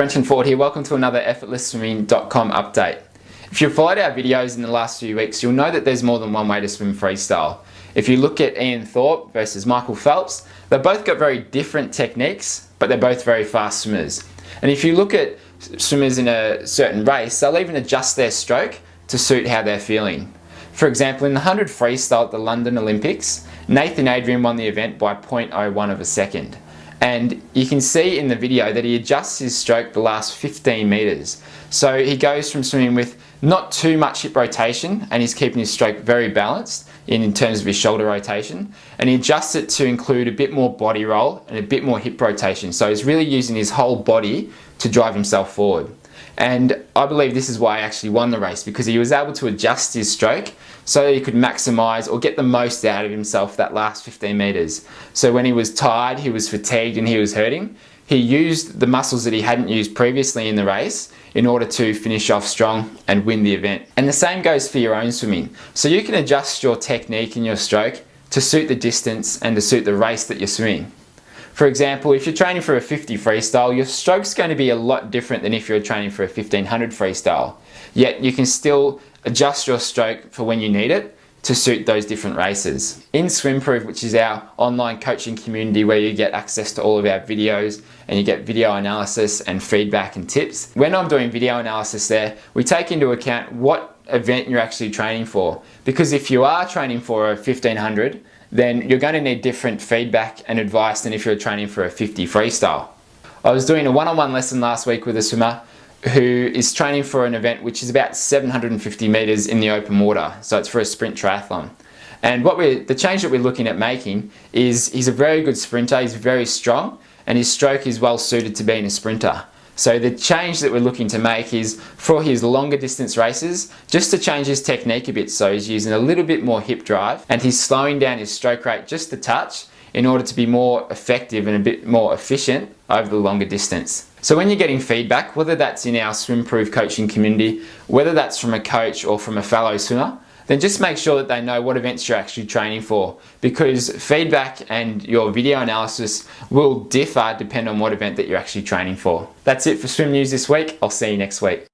Brenton Ford here, welcome to another effortlessswimming.com update. If you've followed our videos in the last few weeks, you'll know that there's more than one way to swim freestyle. If you look at Ian Thorpe versus Michael Phelps, they've both got very different techniques, but they're both very fast swimmers. And if you look at swimmers in a certain race, they'll even adjust their stroke to suit how they're feeling. For example, in the 100 freestyle at the London Olympics, Nathan Adrian won the event by 0.01 of a second. And you can see in the video that he adjusts his stroke the last 15 meters. So he goes from swimming with not too much hip rotation, and he's keeping his stroke very balanced in terms of his shoulder rotation, and he adjusts it to include a bit more body roll and a bit more hip rotation. So he's really using his whole body to drive himself forward. And I believe this is why he actually won the race, because he was able to adjust his stroke so that he could maximize or get the most out of himself that last 15 meters. So when he was tired, he was fatigued and he was hurting, he used the muscles that he hadn't used previously in the race in order to finish off strong and win the event. And the same goes for your own swimming. So you can adjust your technique and your stroke to suit the distance and to suit the race that you're swimming. For example, if you're training for a 50 freestyle, your stroke's going to be a lot different than if you're training for a 1500 freestyle. Yet you can still adjust your stroke for when you need it to suit those different races. In SwimProof, which is our online coaching community where you get access to all of our videos and you get video analysis and feedback and tips, when I'm doing video analysis there, we take into account what event you're actually training for. Because if you are training for a 1500, then you're going to need different feedback and advice than if you're training for a 50 freestyle. I was doing a one-on-one lesson last week with a swimmer who is training for an event which is about 750 meters in the open water. So it's for a sprint triathlon. And the change that we're looking at making is he's a very good sprinter, he's very strong, and his stroke is well suited to being a sprinter. So the change that we're looking to make is for his longer distance races, just to change his technique a bit. So he's using a little bit more hip drive and he's slowing down his stroke rate just a touch in order to be more effective and a bit more efficient over the longer distance. So when you're getting feedback, whether that's in our SwimProof coaching community, whether that's from a coach or from a fellow swimmer, then just make sure that they know what events you're actually training for, because feedback and your video analysis will differ depending on what event that you're actually training for. That's it for swim news this week. I'll see you next week.